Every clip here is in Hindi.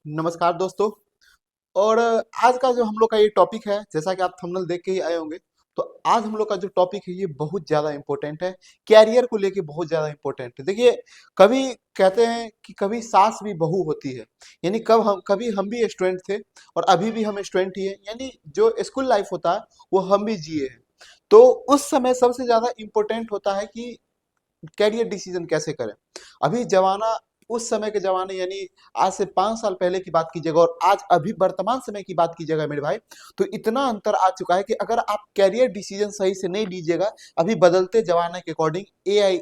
नमस्कार दोस्तों। और आज का जो हम लोग का ये टॉपिक है, जैसा कि आप थंबनेल देख के ही आए होंगे, तो आज हम लोग का जो टॉपिक है ये बहुत ज़्यादा इम्पोर्टेंट है। कैरियर को लेके बहुत ज़्यादा इम्पोर्टेंट है। देखिए, कभी कहते हैं कि कभी सास भी बहू होती है। यानी कभी हम भी स्टूडेंट थे और अभी भी हम स्टूडेंट ही है। यानी जो स्कूल लाइफ होता है वो हम भी जिए हैं। तो उस समय सबसे ज़्यादा इम्पोर्टेंट होता है कि कैरियर डिसीजन कैसे करें। अभी जमाना, उस समय के जमाने यानी आज से 5 साल पहले की बात कीजिएगा और आज अभी वर्तमान समय की बात कीजिएगा मेरे भाई, तो इतना अंतर आ चुका है कि अगर आप कैरियर डिसीजन सही से नहीं लीजिएगा, अभी बदलते जमाने के अकॉर्डिंग एआई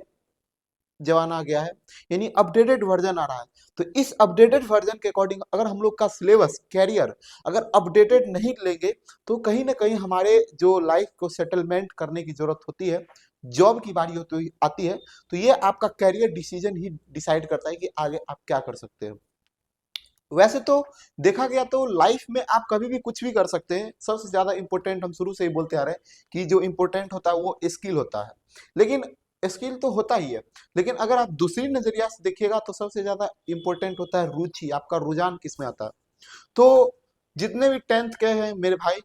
जमाना आ गया है, यानी अपडेटेड वर्जन आ रहा है। तो इस अपडेटेड वर्जन के अकॉर्डिंग अगर हम लोग का सिलेबस कैरियर अगर अपडेटेड नहीं लेंगे, तो कहीं ना कहीं हमारे जो लाइफ को सेटलमेंट करने की जरूरत होती है, जॉब की बारी होती आती है, तो ये आपका कैरियर डिसीजन ही डिसाइड करता है कि आगे आप क्या कर सकते हो। वैसे तो देखा गया तो लाइफ में आप कभी भी कुछ भी कर सकते हैं। सबसे ज्यादा इंपॉर्टेंट हम शुरू से ही बोलते आ रहे हैं कि जो इंपॉर्टेंट होता है वो स्किल होता है। लेकिन स्किल तो होता ही है, लेकिन अगर आप दूसरी नजरिया से देखिएगा तो सबसे ज्यादा इंपॉर्टेंट होता है रुचि, आपका रुझान किस में आता है। तो जितने भी 10th के हैं मेरे भाई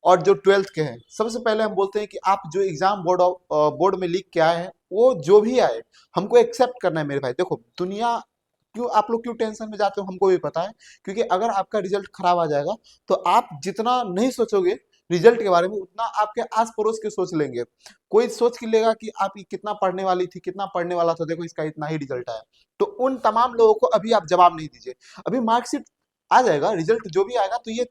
और जो 12th के हैं, सबसे पहले हम बोलते हैं कि आप जो एग्जाम बोर्ड में लिख के आए हैं, वो जो भी आए हमको एक्सेप्ट करना है मेरे भाई। देखो दुनिया, क्यों आप लोग क्यों टेंशन में जाते हो हमको भी पता है। क्योंकि अगर आपका रिजल्ट खराब आ जाएगा तो आप जितना नहीं सोचोगे रिजल्ट के बारे में, उतना आपके आस पड़ोस के सोच लेंगे। कोई सोच के लेगा कि आप ये कितना पढ़ने वाली थी, कितना पढ़ने वाला था, देखो इसका इतना ही रिजल्ट आया। तो उन तमाम लोगों को अभी आप जवाब नहीं दीजिए। अभी मार्कशीट आ जाएगा, रिजल्ट जो भी आएगा, तो ये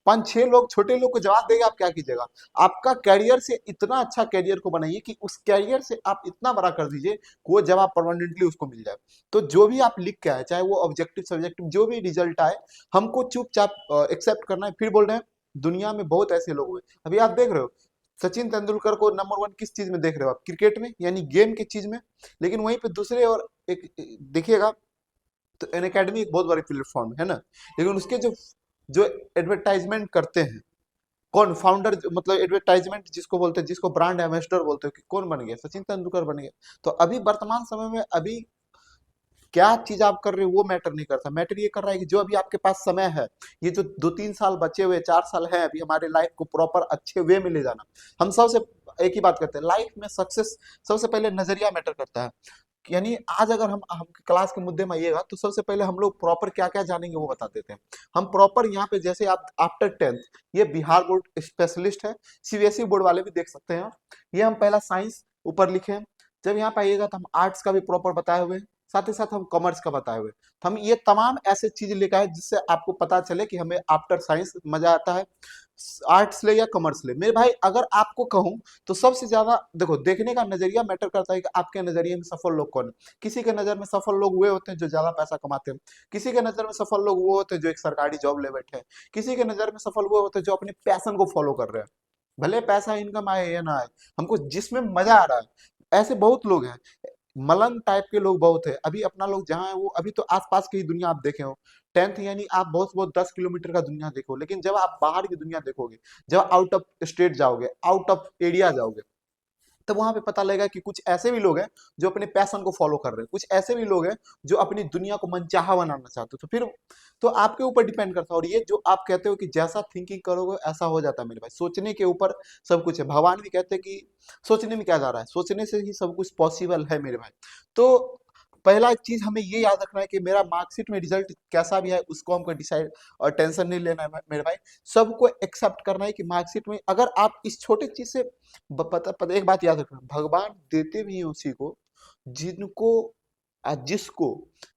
5-6 लोग छोटे लोग को जवाब देगा, आप क्या कीजिएगा। आपका कैरियर से इतना अच्छा कैरियर को बनाइए कि उस कैरियर से आप इतना बड़ा कर दीजिए कि वो जवाब परमानेंटली उसको मिल जाए। तो जो भी आप लिख के आए, चाहे वो ऑब्जेक्टिव सब्जेक्टिव जो भी रिजल्ट आए, हमको चुपचाप एक्सेप्ट करना है। फिर बोल रहे हैं, दुनिया में बहुत ऐसे लोग हुए, अभी आप देख रहे हो सचिन तेंदुलकर को नंबर 1 किस चीज में देख रहे हो आप, क्रिकेट में, यानी गेम की चीज में। लेकिन वहीं पे दूसरे और एक देखिएगा तो एन अकेडमी एक बहुत बड़ी प्लेटफॉर्म है ना, लेकिन उसके जो जो एडवर्टाइजमेंट करते हैं, कौन फाउंडर, मतलब एडवर्टाइजमेंट जिसको बोलते हैं, जिसको ब्रांड एम्बेसडर बोलते हो, कि कौन बन गया, सचिन तेंदुलकर बन गया। तो अभी वर्तमान समय में अभी क्या चीज आप कर रहे हो वो मैटर नहीं करता। मैटर ये कर रहा है कि जो अभी आपके पास समय है, ये जो 2-3 साल बचे हुए, 4 साल है अभी, हमारे लाइफ को प्रॉपर अच्छे वे में ले जाना। हम सबसे एक ही बात करते हैं, लाइफ में सक्सेस सबसे पहले नजरिया मैटर करता है। यानी आज अगर हम क्लास के मुद्दे में आइएगा, तो सबसे पहले हम लोग प्रॉपर क्या क्या जानेंगे वो बता देते हैं। हम प्रॉपर यहाँ पे, जैसे आप आफ्टर 10th, ये बिहार बोर्ड स्पेशलिस्ट है, सीबीएसई बोर्ड वाले भी देख सकते हैं आप। ये हम पहला साइंस ऊपर लिखे हैं। जब यहाँ पे आइएगा तो हम आर्ट्स का भी प्रॉपर बताए हुए हैं, साथ ही साथ हम कॉमर्स का बताए हुए हैं। तो हम ये तमाम ऐसे चीज लेकर आए जिससे आपको पता चले कि हमें आफ्टर साइंस मजा आता है, आर्ट्स ले या कॉमर्स ले। मेरे भाई अगर आपको कहूं तो सबसे ज्यादा देखो, देखने का नजरिया मैटर करता है कि आपके नजरिए में सफल लोग कौन है। किसी के नजर में सफल लोग वे होते हैं जो ज्यादा पैसा कमाते हैं, किसी के नजर में सफल लोग वो होते हैं जो एक सरकारी जॉब ले बैठे हैं, किसी के नजर में सफल वो होते हैं जो अपने पैशन को फॉलो कर रहे हैं। भले पैसा इनकम आए या ना आए, हमको जिसमें मजा आ रहा है, ऐसे बहुत लोग हैं। मलंग टाइप के लोग बहुत है। अभी अपना लोग जहाँ है वो अभी तो आसपास की ही दुनिया आप देखे हो। 10th यानी आप बहुत से बहुत 10 किलोमीटर का दुनिया देखो, लेकिन जब आप बाहर की दुनिया देखोगे, जब आउट ऑफ स्टेट जाओगे, आउट ऑफ एरिया जाओगे, तब वहां पे पता लगेगा कि कुछ ऐसे भी लोग हैं जो अपने पैशन को फॉलो कर रहे हैं, कुछ ऐसे भी लोग हैं जो अपनी दुनिया को मनचाहा बनाना चाहते हो। तो फिर तो आपके ऊपर डिपेंड करता है। और ये जो आप कहते हो कि जैसा थिंकिंग करोगे ऐसा हो जाता है मेरे भाई, सोचने के ऊपर सब कुछ है। भगवान भी कहते हैं कि सोचने में क्या जा रहा है, सोचने से ही सब कुछ पॉसिबल है मेरे भाई। तो पहला चीज हमें ये याद रखना है कि मेरा मार्कशीट में रिजल्ट कैसा भी है उसको हमको डिसाइड और टेंशन नहीं लेना है मेरे भाई। सबको एक्सेप्ट करना है कि मार्कशीट में अगर आप इस छोटे चीज से पता एक बात याद रखना, भगवान देते भी हैं उसी को जिनको जिसको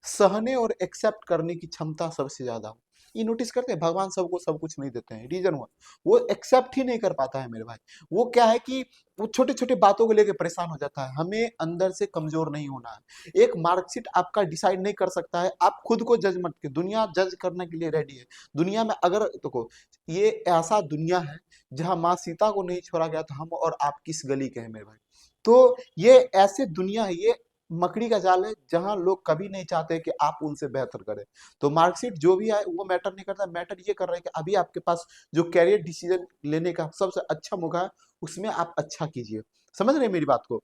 सहने और एक्सेप्ट करने की क्षमता सबसे ज्यादा हो। ये नोटिस करते हैं, भगवान सबको सब कुछ नहीं देते हैं, रीजन हुआ वो एक्सेप्ट ही नहीं कर पाता है मेरे भाई। वो क्या है कि वो छोटे छोटे बातों को लेकर परेशान हो जाता है। हमें अंदर से कमजोर नहीं होना है। एक मार्कशीट आपका डिसाइड नहीं कर सकता है। आप खुद को जज मत के, दुनिया जज करने के लिए रेडी है। दुनिया में अगर देखो, ये ऐसा दुनिया है जहां माँ सीता को नहीं छोड़ा गया तो हम और आप किस गली के हैं मेरे भाई। तो ये ऐसे दुनिया है, ये मकड़ी का जाल है जहां लोग कभी नहीं चाहते कि आप उनसे बेहतर करें। तो मार्कशीट जो भी आए वो मैटर नहीं करता। मैटर ये कर रहा है कि अभी आपके पास जो कैरियर डिसीजन लेने का सबसे अच्छा मौका है, उसमें आप अच्छा कीजिए। समझ रहे हैं मेरी बात को।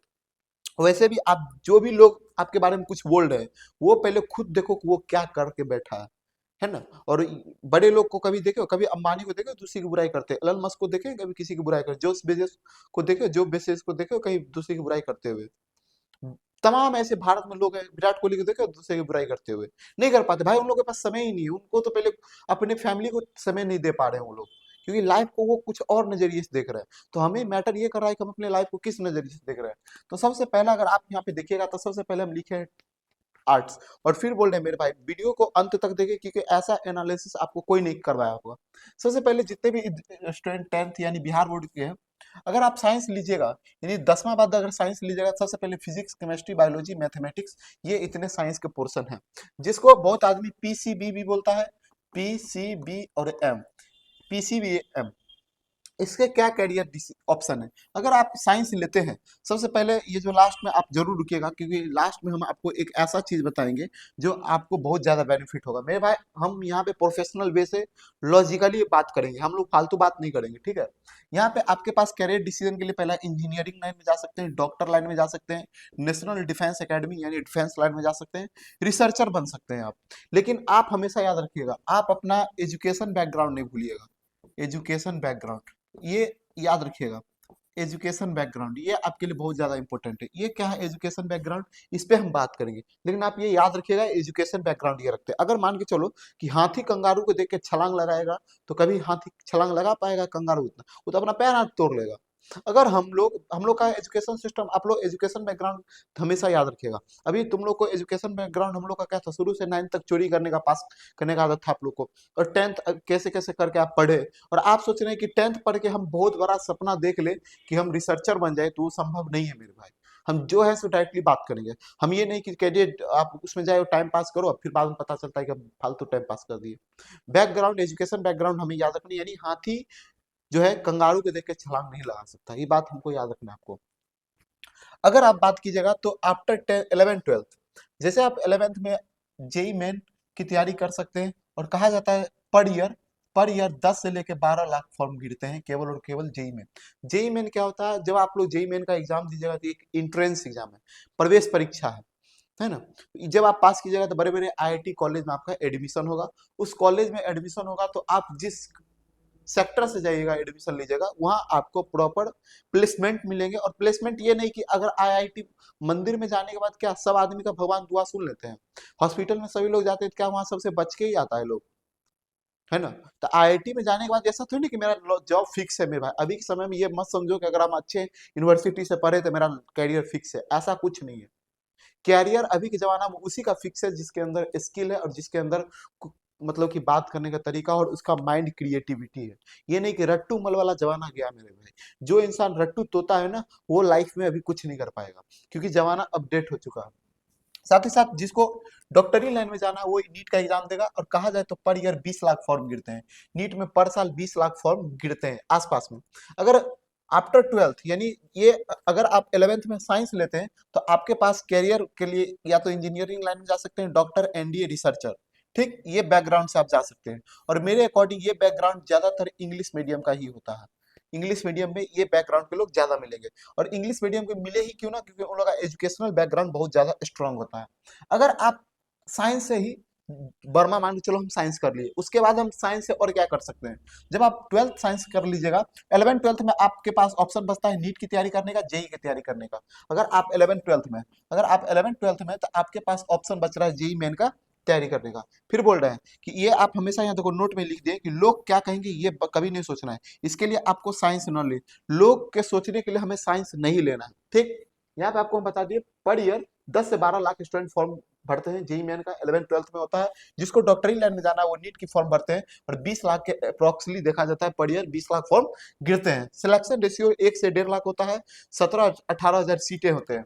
वैसे भी आप जो भी लोग आपके बारे में कुछ बोल रहे हैं, वो पहले खुद देखो कि वो क्या करके बैठा है। है ना। और बड़े लोग को कभी देखे हो, कभी अंबानी को देखे हो दूसरी की बुराई करते, एलन मस्क को देखे कभी किसी की बुराई करते, जोस बेजोस को देखे हो, जो बेसेस को देखे हो कहीं दूसरी की बुराई करते हुए। तमाम ऐसे भारत में लोग हैं, विराट कोहली को देखो दूसरे की बुराई करते हुए, नहीं कर पाते भाई, उन लोगों के पास समय ही नहीं है, उनको तो पहले अपने फैमिली को समय नहीं दे पा रहे हैं वो लोग, क्योंकि लाइफ को वो कुछ और नजरिए से देख रहे हैं। तो हमें मैटर ये कर रहा है कि हम अपने लाइफ को किस नजरिए से देख रहे हैं। तो सबसे पहला अगर आप यहाँ पे देखिएगा तो सबसे पहले हम लिखे हैं आर्ट्स, और फिर बोल रहे हैं मेरे भाई वीडियो को अंत तक देखें, क्योंकि ऐसा एनालिसिस आपको कोई नहीं करवाया होगा। सबसे पहले जितने भी स्टूडेंट 10th यानी बिहार बोर्ड के हैं, अगर आप साइंस लीजिएगा, यानी 10वां बाद अगर साइंस लीजिएगा, सबसे पहले फिजिक्स, केमिस्ट्री, बायोलॉजी, मैथमेटिक्स, ये इतने साइंस के पोर्शन हैं, जिसको बहुत आदमी पीसीबी भी बोलता है, पीसीबी और एम, पीसीबी एम। इसके क्या कैरियर ऑप्शन है अगर आप साइंस लेते हैं। सबसे पहले ये जो लास्ट में आप जरूर रुकिएगा, क्योंकि लास्ट में हम आपको एक ऐसा चीज बताएंगे जो आपको बहुत ज्यादा बेनिफिट होगा मेरे भाई। हम यहाँ पे प्रोफेशनल वे से लॉजिकली बात करेंगे, हम लोग फालतू बात नहीं करेंगे, ठीक है। यहाँ पे आपके पास कैरियर डिसीजन के लिए पहला इंजीनियरिंग लाइन में जा सकते हैं, डॉक्टर लाइन में जा सकते हैं, नेशनल डिफेंस एकेडमी यानी डिफेंस लाइन में जा सकते हैं, रिसर्चर बन सकते हैं आप। लेकिन आप हमेशा याद रखिएगा, आप अपना एजुकेशन बैकग्राउंड नहीं भूलिएगा, एजुकेशन बैकग्राउंड ये याद रखिएगा। एजुकेशन बैकग्राउंड ये आपके लिए बहुत ज्यादा इंपॉर्टेंट है। ये क्या है एजुकेशन बैकग्राउंड, इस पे हम बात करेंगे, लेकिन आप ये याद रखिएगा एजुकेशन बैकग्राउंड ये रखते हैं। अगर मान के चलो कि हाथी कंगारू को देख के छलांग लगाएगा, तो कभी हाथी छलांग लगा पाएगा कंगारू इतना, वो तो अपना पैर हाथ तोड़ लेगा। अगर हम लोग का एजुकेशन सिस्टम, आप लोग एजुकेशन बैकग्राउंड हमेशा याद रखिएगा। अभी तुम लोग को एजुकेशन बैकग्राउंड हम लोग का क्या था, शुरू से 9th तक चोरी करने का, पास करने का आदत था आप लोग को, और 10th कैसे कैसे करके आप पढ़े, और आप सोच रहे हैं कि 10th पढ़ के हम बहुत बड़ा सपना देख ले कि हम रिसर्चर बन जाए, तो वो संभव नहीं है मेरे भाई। हम जो है सो डायरेक्टली बात करेंगे। हम ये नहीं कि कैडेट आप उसमें जाए और टाइम पास करो, फिर बाद में पता चलता है कि हम फालतू टाइम पास कर दिए। बैकग्राउंड, एजुकेशन बैकग्राउंड हमें याद रखनी, यानी हाथी जो है कंगारू को देख के छलांग नहीं लगा सकता, ये बात हमको याद रखना है आपको। अगर आप बात कीजिएगा तो आफ्टर 11th 12th, जैसे आप 11th में जेई मेन की तैयारी कर सकते हैं, और कहा जाता है पर ईयर 10 से लेके 12 लाख फॉर्म गिरते हैं केवल और केवल जेई मेन। जेई मेन क्या होता है, जब आप लोग जेई मेन का एग्जाम दीजिएगा तो एक इंट्रेंस एग्जाम है, प्रवेश परीक्षा है ना। जब आप पास कीजिएगा तो बड़े बड़े आईआईटी कॉलेज में आपका एडमिशन होगा। उस कॉलेज में एडमिशन होगा तो आप जिस सेक्टर से जाइएगा, एडमिशन लीजिएगा, वहां आपको प्रॉपर प्लेसमेंट मिलेंगे। और प्लेसमेंट ये नहीं कि अगर आईआईटी मंदिर में जाने के बाद क्या सब आदमी का भगवान दुआ सुन लेते हैं, हॉस्पिटल में सभी लोग जाते हैं, क्या वहां सबसे बच के ही आता है लोग, है ना। तो आईआईटी में जाने के बाद ऐसा थोड़ी नहीं कि मेरा जॉब फिक्स है मेरे भाई। अभी के समय में ये मत समझो कि अगर हम अच्छे यूनिवर्सिटी से पढ़े तो मेरा कैरियर फिक्स है, ऐसा कुछ नहीं है। कैरियर अभी के जमाना में उसी का फिक्स है जिसके अंदर स्किल है, और जिसके अंदर मतलब कि बात करने का तरीका और उसका माइंड क्रिएटिविटी है। ये नहीं कि रट्टू मल वाला जमाना गया मेरे भाई। जो इंसान रट्टू तोता है ना, वो लाइफ में अभी कुछ नहीं कर पाएगा, क्योंकि जमाना अपडेट हो चुका है। साथ ही साथ जिसको डॉक्टरी लाइन में जाना है वो नीट का एग्जाम देगा, और कहा जाए तो पर ईयर 20 लाख फॉर्म गिरते हैं। नीट में पर साल 20 लाख फॉर्म गिरते हैं आसपास में। अगर आफ्टर 12th यानी ये अगर आप 11th में साइंस लेते हैं, तो आपके पास कैरियर के लिए या तो इंजीनियरिंग लाइन में जा सकते हैं, डॉक्टर, एनडीए, रिसर्चर, ठीक, ये बैकग्राउंड से आप जा सकते हैं। और मेरे अकॉर्डिंग ये बैकग्राउंड ज्यादातर इंग्लिश मीडियम का ही होता है। इंग्लिश मीडियम में ये बैकग्राउंड के लोग ज्यादा मिलेंगे। और इंग्लिश मीडियम के मिले ही क्यों ना, क्योंकि उन लोग का एजुकेशनल बैकग्राउंड बहुत ज्यादा स्ट्रांग होता है। अगर आप साइंस से ही, वर्मा मान के चलो हम साइंस कर लिए, उसके बाद हम साइंस से और क्या कर सकते हैं, जब आप 12th साइंस कर लीजिएगा, 11th 12th में आपके पास ऑप्शन बचता है नीट की तैयारी करने का, जेई की तैयारी करने का। अगर आप 11th 12th में, अगर आप 11th 12th में, तो आपके पास ऑप्शन बच रहा है जेई मेन का तैयारी करने का। फिर बोल रहे हैं कि ये आप हमेशा यहाँ देखो नोट में लिख दिए कि लोग क्या कहेंगे, ये कभी नहीं सोचना है। इसके लिए आपको साइंस नॉलेज, लोग के सोचने के लिए हमें साइंस नहीं लेना है, ठीक। यहाँ पे आपको हम बता दिए पर ईयर 10 से 12 लाख स्टूडेंट फॉर्म भरते हैं, जेई मेन का 11th 12th में होता है। जिसको डॉक्टरी लाइन में जाना है वो नीट की फॉर्म भरते हैं, और 20 लाख के अप्रोक्सीमेटली देखा जाता है पर ईयर 20 लाख फॉर्म गिरते हैं। सिलेक्शन रेशियो 1 से 1.5 लाख होता है, 17-18 हजार सीटें होते हैं।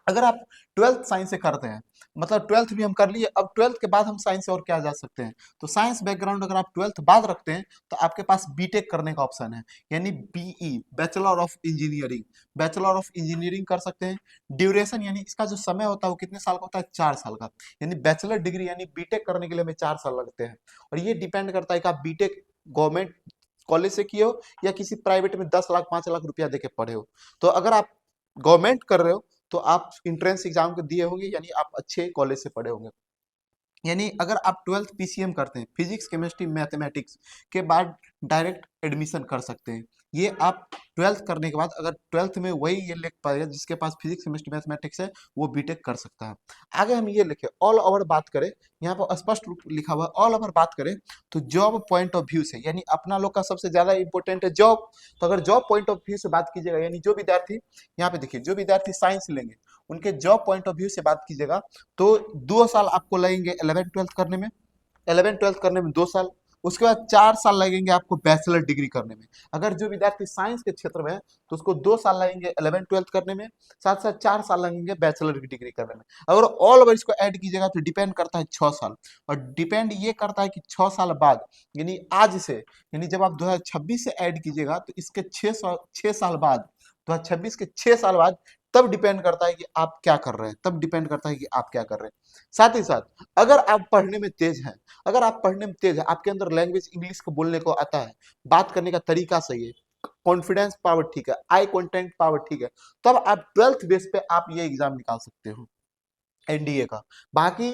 अगर आप 12th साइंस से करते हैं, मतलब 12th भी हम कर लिए, अब 12th के बाद हम साइंस से और क्या जा सकते हैं, तो साइंस बैकग्राउंड अगर आप 12th बाद रखते हैं, तो आपके पास बीटेक करने का ऑप्शन है, यानी BE, bachelor of engineering, bachelor of engineering कर सकते हैं। ड्यूरेशन यानी इसका जो समय होता है वो कितने साल का होता है, 4 साल का। यानी बैचलर डिग्री यानी बीटेक करने के लिए हमें 4 साल लगते हैं। और ये डिपेंड करता है कि आप बीटेक गवर्नमेंट कॉलेज से किए हो या किसी प्राइवेट में 10 लाख 5 लाख रुपया देके पढ़े हो। तो अगर आप गवर्नमेंट कर रहे हो तो आप इंट्रेंस एग्जाम को दिए होंगे, यानी आप अच्छे कॉलेज से पढ़े होंगे। यानी अगर आप 12th पीसीएम करते हैं, फिजिक्स केमिस्ट्री मैथमेटिक्स के बाद डायरेक्ट एडमिशन कर सकते हैं। ये आप 12th करने के बाद अगर 12th में वही ये लिख पाएगा जिसके पास फिजिक्स केमिस्ट्री मैथमेटिक्स है, वो बीटेक कर सकता है। आगे हम ये लिखे ऑल ओवर बात करें, यहाँ पर स्पष्ट रूप लिखा हुआ है ऑल ओवर बात करें तो जॉब पॉइंट ऑफ व्यू से, यानी अपना लोग का सबसे ज्यादा इंपॉर्टेंट है जॉब। तो अगर जॉब पॉइंट ऑफ व्यू से बात कीजिएगा, यानी जो विद्यार्थी, यहाँ पे देखिए जो विद्यार्थी साइंस लेंगे उनके जॉब पॉइंट ऑफ व्यू से बात कीजिएगा तो 2 साल आपको लगेंगे 11th 12th करने में, 11th 12th करने में 2 साल, उसके बाद 4 साल लगेंगे आपको बैचलर डिग्री करने में। अगर जो विद्यार्थी साइंस के क्षेत्र में है तो उसको 2 साल लगेंगे 11th 12th करने में, साथ साथ 4 साल लगेंगे बैचलर की डिग्री करने में। अगर ऑल ओवर इसको ऐड कीजिएगा तो डिपेंड करता है 6 साल, और डिपेंड ये करता है कि 6 साल बाद, यानी आज से, यानी जब आप 2026 से ऐड कीजिएगा तो इसके 6 साल बाद, 2026 के 6 साल बाद, तब डिपेंड करता है कि आप क्या कर रहे हैं, तब डिपेंड करता है कि आप क्या कर रहे हैं। साथ ही साथ अगर आप पढ़ने में तेज हैं, अगर आप पढ़ने में तेज है, आपके अंदर लैंग्वेज इंग्लिश को बोलने को आता है, बात करने का तरीका सही है, कॉन्फिडेंस पावर ठीक है, आई कॉन्टेंट पावर ठीक है, तब आप 12th बेस पे आप ये एग्जाम निकाल सकते हो एनडीए का। बाकी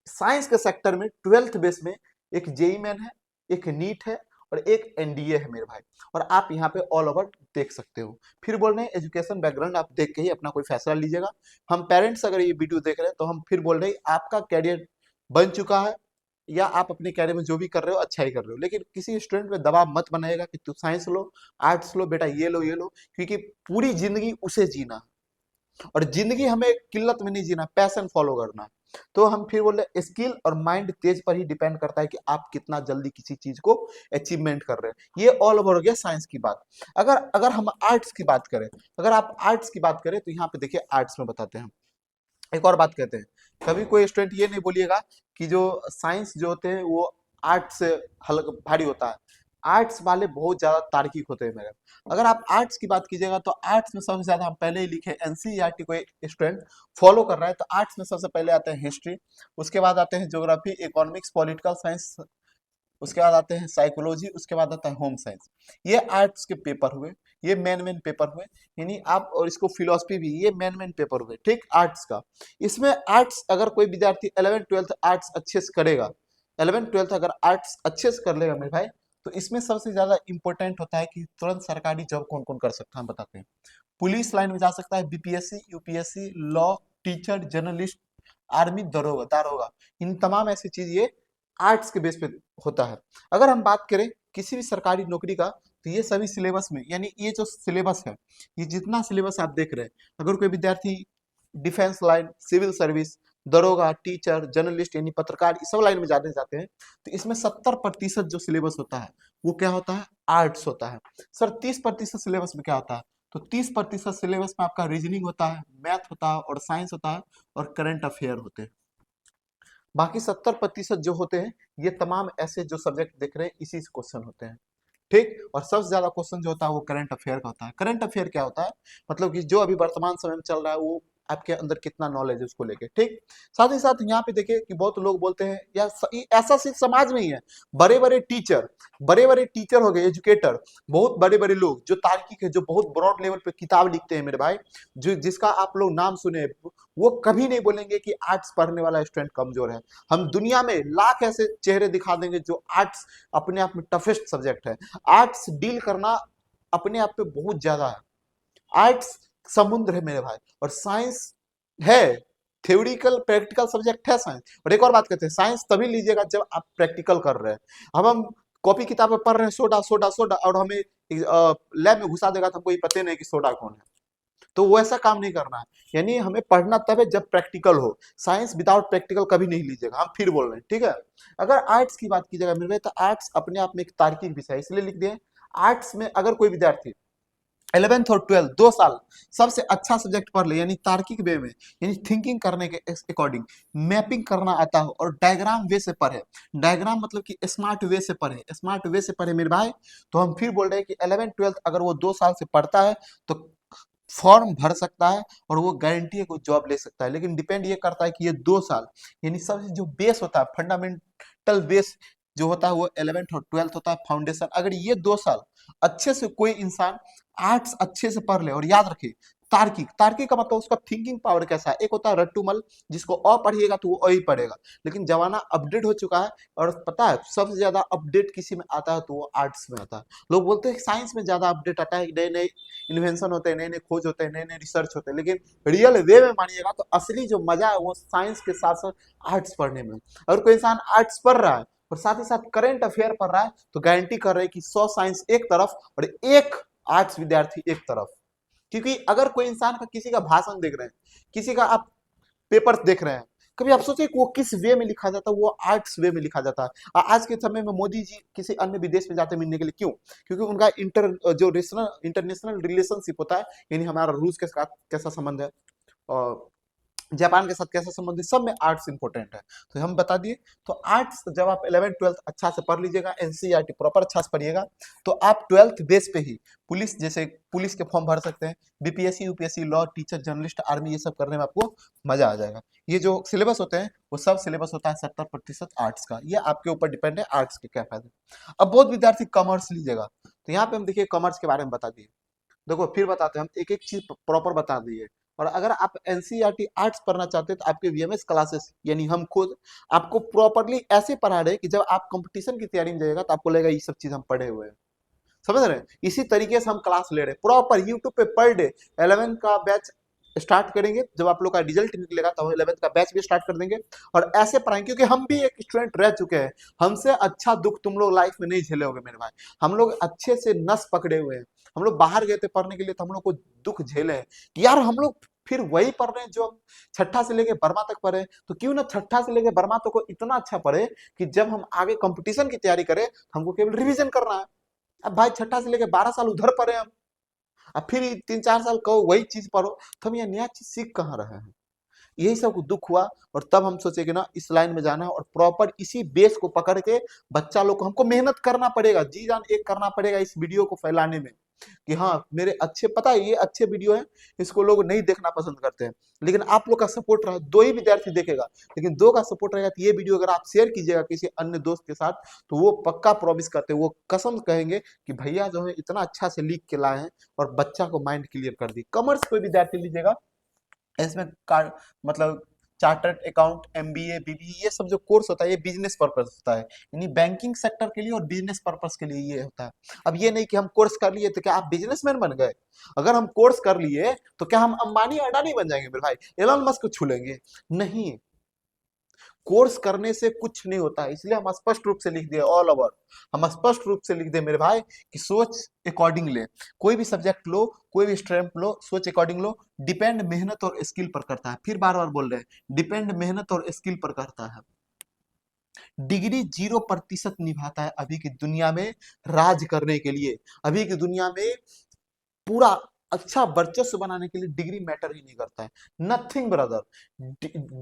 साइंस के सेक्टर में 12th बेस में एक जेई मेन है, एक नीट है और एक एनडीए है मेरे भाई, और आप यहाँ पे ऑल ओवर देख सकते हो। फिर बोल रहे हैं एजुकेशन बैकग्राउंड आप देख के ही अपना कोई फैसला लीजिएगा। हम पेरेंट्स अगर ये वीडियो देख रहे हैं तो हम फिर बोल रहे हैं आपका कैरियर बन चुका है, या आप अपने कैरियर में जो भी कर रहे हो अच्छा ही कर रहे हो, लेकिन किसी स्टूडेंट में दबाव मत बनाएगा कि तू साइंस लो, आर्ट्स लो, बेटा ये लो, क्योंकि पूरी जिंदगी उसे जीना, और जिंदगी हमें किल्लत में नहीं जीना, पैशन फॉलो करना। तो हम फिर बोले स्किल और माइंड तेज पर ही डिपेंड करता है कि आप कितना जल्दी किसी चीज को अचीवमेंट कर रहे हैं। ये ऑल ओवर हो गया साइंस की बात। अगर अगर हम आर्ट्स की बात करें, अगर आप आर्ट्स की बात करें तो यहाँ पे देखिए आर्ट्स में बताते हैं, एक और बात कहते हैं, कभी कोई स्टूडेंट ये नहीं बोलिएगा कि जो साइंस जो होते हैं वो आर्ट्स से हल्का भारी होता है। आर्ट्स वाले बहुत ज्यादा तार्किक होते हैं मेरे। अगर आप आर्ट्स की बात कीजिएगा तो आर्ट्स में सबसे ज्यादा हम पहले ही लिखे एनसीईआरटी कोई स्टूडेंट फॉलो कर रहा है तो आर्ट्स में सबसे पहले आते हैं हिस्ट्री, उसके बाद आते हैं ज्योग्राफी, इकोनॉमिक्स, पॉलिटिकल साइंस, उसके बाद आते हैं साइकोलॉजी, उसके बाद आता है होम साइंस। ये आर्ट्स के पेपर हुए, ये मेन पेपर हुए, यानी आप, और इसको फिलोसफी भी, ये मेन पेपर हुए ठीक आर्ट्स का। इसमें आर्ट्स अगर कोई विद्यार्थी 11th 12th आर्ट्स अच्छे से करेगा, 11th 12th अगर आर्ट्स अच्छे से कर लेगा मेरे भाई, तो इसमें सबसे ज्यादा इंपॉर्टेंट होता है कि तुरंत सरकारी जॉब कौन कौन कर सकता है हम बताते हैं। पुलिस लाइन में जा सकता है, BPSC, UPSC, law, teacher, journalist, army, दरोगा दारोगा, इन तमाम ऐसी चीज ये आर्ट्स के बेस पे होता है। अगर हम बात करें किसी भी सरकारी नौकरी का तो ये सभी सिलेबस में, यानी ये जो सिलेबस है, ये जितना सिलेबस आप देख रहे हैं, अगर कोई विद्यार्थी डिफेंस लाइन, सिविल सर्विस, दरोगा, टीचर, जर्नलिस्ट यानी पत्रकार, इस सब लाइन में जाने जाते हैं तो इसमें 70% जो सिलेबस होता है वो क्या होता है, आर्ट्स होता है। सर 30% सिलेबस में क्या होता है, तो 30% सिलेबस में आपका रीजनिंग होता है, मैथ होता है और साइंस होता है और करंट अफेयर होते हैं। बाकी 70% जो होते हैं ये तमाम ऐसे जो सब्जेक्ट देख रहे हैं इसी से क्वेश्चन होते हैं ठीक। और सबसे ज्यादा क्वेश्चन जो होता है वो करंट अफेयर का होता है। करंट अफेयर क्या होता है, मतलब कि जो अभी वर्तमान समय में चल रहा है वो आपके अंदर कितना नॉलेज है उसको लेके ठीक। साथ ही साथ यहाँ पे देखिए कि बहुत लोग बोलते हैं या ये ऐसा सिर्फ समाज में ही है, बड़े बड़े टीचर हो गए, एजुकेटर, बहुत बड़े बड़े लोग जो तार्किक है, जो बहुत ब्रॉड लेवल पे किताब लिखते हैं मेरे भाई, जो जिसका आप लोग नाम सुने, वो कभी नहीं बोलेंगे कि आर्ट्स पढ़ने वाला स्टूडेंट कमजोर है। हम दुनिया में लाख ऐसे चेहरे दिखा देंगे जो आर्ट्स अपने आप में टफेस्ट सब्जेक्ट है। आर्ट्स डील करना अपने आप पे बहुत ज्यादा है, आर्ट्स समुद्र है मेरे भाई, और साइंस है थ्योरिकल प्रैक्टिकल सब्जेक्ट है साइंस। और एक और बात कहते हैं साइंस तभी लीजिएगा जब आप प्रैक्टिकल कर रहे हैं। अब हम कॉपी किताबें पढ़ रहे हैं सोडा सोडा सोडा, और हमें लैब में घुसा देगा तो हमको ये पता नहीं कि सोडा कौन है, तो वो ऐसा काम नहीं करना है। यानी हमें पढ़ना तब है जब प्रैक्टिकल हो, साइंस विदाउट प्रैक्टिकल कभी नहीं लीजिएगा, हम फिर बोल रहे हैं ठीक है। अगर आर्ट्स की बात कीजिएगा मेरे भाई तो आर्ट्स अपने आप में एक तार्किक विषय है, इसलिए लिख दिए आर्ट्स में अगर कोई विद्यार्थी 11th और 12th 2 साल सबसे अच्छा सब्जेक्ट पढ़ ले, यानी तार्किक वे में, यानी थिंकिंग करने के अकॉर्डिंग मैपिंग करना आता हो और डायग्राम वे से पढ़े, डायग्राम मतलब कि स्मार्ट वे से पढ़े, स्मार्ट वे से पढ़े मेरे भाई, तो हम फिर बोल रहे हैं कि 11th 12th अगर वो 2 साल से पढ़ता है तो फॉर्म भर सकता है और वो गारंटी है कोई जॉब ले सकता है। लेकिन डिपेंड ये करता है कि ये 2 साल, यानी सबसे जो बेस होता है फंडामेंटल बेस जो होता है वो 11th और 12th होता है, फाउंडेशन। अगर ये 2 साल अच्छे से कोई इंसान आर्ट्स अच्छे से पढ़ ले, और याद रखिए तार्किक, तार्किक का मतलब उसका थिंकिंग पावर कैसा है। एक होता है रट्टूमल, जिसको अ पढ़िएगा तो वो अ ही पढ़ेगा, लेकिन जमाना अपडेट हो चुका है। और पता है सबसे ज्यादा अपडेट किसी में आता है तो वो आर्ट्स में आता है। लोग बोलते हैं साइंस में ज्यादा अपडेट आता है, नए नए इन्वेंशन होते हैं, नए नए खोज होते हैं, नए नए रिसर्च होते हैं, लेकिन रियल वे में मानिएगा तो असली जो मजा है वो साइंस के साथ साथ आर्ट्स पढ़ने में। अगर कोई इंसान आर्ट्स पढ़ रहा है और साथ ही साथ करंट अफेयर पढ़ रहा है तो गारंटी कर रहे हैं कि 100 साइंस एक तरफ और एक आर्ट्स विद्यार्थी एक तरफ। क्योंकि अगर कोई इंसान का किसी का भाषण देख रहे हैं, किसी का आप पेपर देख रहे हैं, कभी आप सोचे कि वो किस वे में लिखा जाता है, वो आर्ट्स वे में लिखा जाता है। आज के समय में मोदी जी किसी अन्य विदेश में जाते हैं मिलने के लिए, क्यों? क्योंकि उनका इंटरनेशनल रिलेशनशिप होता है, यानी हमारा रूस के साथ कैसा संबंध है और जापान के साथ कैसा संबंध है, सब में आर्ट्स इंपॉर्टेंट है। तो हम बता दिए। तो आर्ट्स जब आप 11th 12th अच्छा से पढ़ लीजिएगा, एनसीईआरटी प्रॉपर अच्छा से पढ़िएगा, तो आप 12th बेस पे ही पुलिस, जैसे पुलिस के फॉर्म भर सकते हैं, BPSC UPSC law teacher journalist army, ये सब करने में आपको मजा आ जाएगा। ये जो सिलेबस होते हैं वो सब सिलेबस होता है 70% आर्ट्स का। ये आपके ऊपर डिपेंड है आर्ट्स के क्या फायदे। अब बहुत विद्यार्थी कॉमर्स लीजिएगा, तो यहाँ पे हम देखिए कॉमर्स के बारे में बता दिए। देखो फिर बताते हैं हम, एक एक चीज प्रॉपर बता दिए। और अगर आप एनसीईआरटी आर्ट्स पढ़ना चाहते हैं तो आपके वीएमएस क्लासेस यानी हम खुद आपको प्रॉपरली ऐसे पढ़ा रहे हैं कि जब आप कंपटीशन की तैयारी में जाएगा तो आपको लगेगा ये सब चीज हम पढ़े हुए हैं। समझ रहे हैं? इसी तरीके से हम क्लास ले रहे हैं प्रॉपर यूट्यूब पे पर डे। 11 का बैच स्टार्ट करेंगे, जब आप लोग का रिजल्ट निकलेगा तो 11 का बैच भी स्टार्ट कर देंगे और ऐसे पढ़ाएंगे, क्योंकि हम भी एक स्टूडेंट रह चुके हैं। हमसे अच्छा दुख तुम लोग लाइफ में नहीं झेले होगे मेरे भाई। हम लोग अच्छे से नस पकड़े हुए हैं। हम लोग बाहर गए थे पढ़ने के लिए तो हम लोग को दुख झेले हैं कि यार हम लोग फिर वही पढ़ रहे हैं जो हम छठा से लेके बर्मा तक पढ़े। तो क्यों ना छठा से लेके बर्मा तक को इतना अच्छा पढ़े कि जब हम आगे कंपटीशन की तैयारी करें तो हमको केवल रिवीजन करना है। अब भाई छठा से लेके 12 साल उधर पढ़े हम, अब फिर 3 4 साल कहो वही चीज पढ़ो, तो हम ये नया चीज सीख कहाँ रहे हैं? यही सब दुख हुआ। और तब हम सोचे कि ना इस लाइन में जाना है और प्रॉपर इसी बेस को पकड़ के बच्चा लोग को हमको मेहनत करना पड़ेगा, जी जान एक करना पड़ेगा इस वीडियो को फैलाने में। कि हाँ मेरे अच्छे, पता है ये अच्छे वीडियो है, इसको लोग नहीं देखना पसंद करते हैं, लेकिन आप लोग का सपोर्ट रहा, 2 ही विद्यार्थी देखेगा, लेकिन 2 का सपोर्ट रहेगा तो ये वीडियो अगर आप शेयर कीजिएगा किसी अन्य दोस्त के साथ तो वो पक्का प्रॉमिस करते हैं, वो कसम कहेंगे कि भैया जो है इतना अच्छा से लिख के लाए हैं और बच्चा को माइंड क्लियर कर दी। कॉमर्स कोई विद्यार्थी लीजिएगा, इसमें मतलब चार्टर्ड अकाउंट एमबीए बीबीए ये सब जो कोर्स होता है ये बिजनेस पर्पस होता है, यानी बैंकिंग सेक्टर के लिए और बिजनेस पर्पस के लिए ये होता है। अब ये नहीं कि हम कोर्स कर लिए तो क्या आप बिजनेसमैन बन गए। अगर हम कोर्स कर लिए तो क्या हम अंबानी अडानी बन जाएंगे मेरे भाई, एलन मस्क को छू लेंगे? नहीं, कोर्स करने से कुछ नहीं होता है। इसलिए हम स्पष्ट रूप से लिख दिए ऑल ओवर, हम स्पष्ट रूप से लिख दे मेरे भाई कि सोच अकॉर्डिंग ले, कोई भी सब्जेक्ट लो, कोई भी स्ट्रीम लो, सोच अकॉर्डिंग लो। डिपेंड मेहनत और स्किल पर करता है, फिर बार बार बोल रहे हैं डिपेंड मेहनत और स्किल पर करता है। डिग्री 0% निभाता है अभी की दुनिया में राज करने के लिए। अभी की दुनिया में पूरा अच्छा वर्चस्व बनाने के लिए डिग्री मैटर ही नहीं करता है, नथिंग ब्रदर।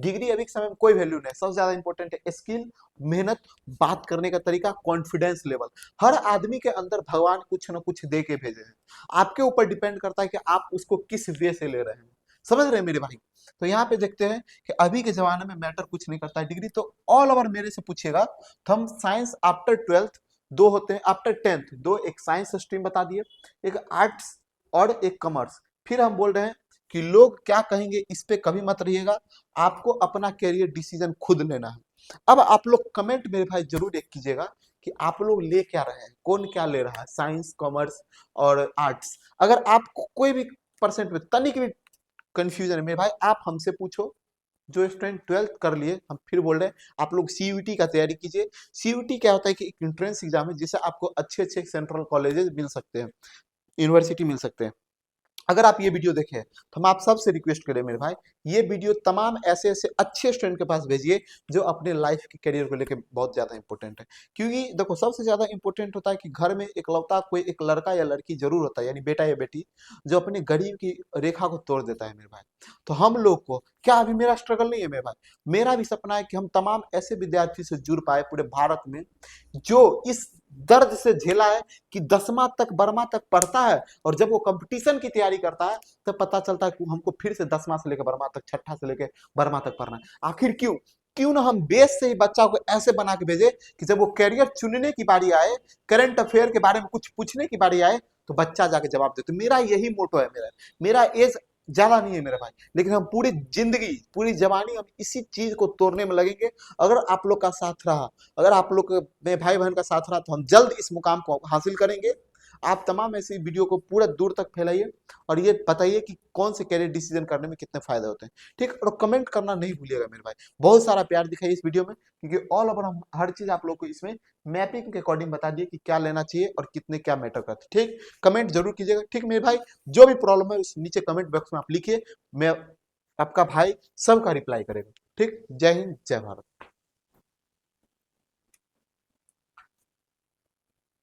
डिग्री अभी के समय में कोई वैल्यू नहीं है। सबसे ज्यादा इंपॉर्टेंट है स्किल, मेहनत, बात करने का तरीका, कॉन्फिडेंस लेवल। हर आदमी के अंदर भगवान कुछ ना कुछ दे के भेजे हैं, आपके ऊपर डिपेंड करता है कि आप उसको किस वे से ले रहे हैं। समझ रहे हैं मेरे भाई? तो यहाँ पे देखते हैं कि अभी के जमाने में मैटर कुछ नहीं करता है डिग्री। तो ऑल ओवर मेरे से पूछिएगा तो हम साइंस आफ्टर 12th 2 होते हैं, आफ्टर 10th 2, एक साइंस स्ट्रीम बता दिए, एक आर्ट्स और एक कॉमर्स। फिर हम बोल रहे हैं कि लोग क्या कहेंगे इस पे कभी मत रहिएगा, आपको अपना कैरियर डिसीजन खुद लेना है। अब आप लोग कमेंट मेरे भाई जरूर एक कीजिएगा कि आप लोग ले क्या रहे हैं, कौन क्या ले रहा है, साइंस कॉमर्स और आर्ट्स। अगर आपको कोई भी परसेंट में तनिक भी कंफ्यूजन है मेरे भाई, आप हमसे पूछो। जो स्टूडेंट 12th कर लिए, हम फिर बोल रहे हैं आप लोग सीयूटी का तैयारी कीजिए। सीयूटी क्या होता है कि एक एंट्रेंस एग्जाम है जिससे आपको अच्छे अच्छे सेंट्रल कॉलेजेस मिल सकते हैं, यूनिवर्सिटी मिल सकते हैं। अगर आप ये वीडियो देखें तो हम आप सबसे रिक्वेस्ट करें मेरे भाई, ये वीडियो तमाम ऐसे ऐसे अच्छे स्टूडेंट के पास भेजिए जो अपने लाइफ के करियर को लेकर बहुत ज्यादा इंपॉर्टेंट है। क्योंकि देखो सबसे ज्यादा इंपॉर्टेंट होता है कि घर में इकलौता कोई एक लड़का या लड़की जरूर होता है, यानी बेटा या बेटी, जो अपने गरीब की रेखा को तोड़ देता है मेरे भाई। तो हम लोग को क्या, अभी मेरा स्ट्रगल नहीं है मेरे भाई, मेरा भी सपना है कि हम तमाम ऐसे विद्यार्थी से जुड़ पाए पूरे भारत में जो इस दर्द से झेला है कि 10वां तक बर्मा तक पढ़ता है और जब वो कंपटीशन की तैयारी करता है तो पता चलता है कि हमको फिर से 10वां से लेकर बर्मा तक, छठा से लेकर बर्मा तक पढ़ना है। आखिर क्यों? क्यों ना हम बेस से ही बच्चा को ऐसे बना के भेजे कि जब वो करियर चुनने की बारी आए, करंट अफेयर के बारे में कुछ पूछने की बारी आए तो बच्चा जाके जवाब दे। तो मेरा यही मोटो है, मेरा मेरा एज ज्यादा नहीं है मेरे भाई, लेकिन हम पूरी जिंदगी, पूरी जवानी हम इसी चीज को तोड़ने में लगेंगे। अगर आप लोग का साथ रहा, अगर आप लोग में भाई बहन का साथ रहा, तो हम जल्द इस मुकाम को हासिल करेंगे। आप तमाम ऐसी वीडियो को पूरा दूर तक फैलाइए और ये बताइए कि कौन से कैरियर डिसीजन करने में कितने फायदे होते हैं। ठीक, और कमेंट करना नहीं भूलिएगा मेरे भाई। बहुत सारा प्यार दिखाइए इस वीडियो में, क्योंकि ऑल ओवर हम हर चीज आप लोग को इसमें मैपिंग के अकॉर्डिंग बता दिए कि क्या लेना चाहिए और कितने क्या मैटर करते हैं। ठीक, कमेंट जरूर कीजिएगा। ठीक मेरे भाई, जो भी प्रॉब्लम है उस नीचे कमेंट बॉक्स में आप लिखिए, मैं आपका भाई सबका रिप्लाई करेगा। ठीक, जय हिंद, जय भारत।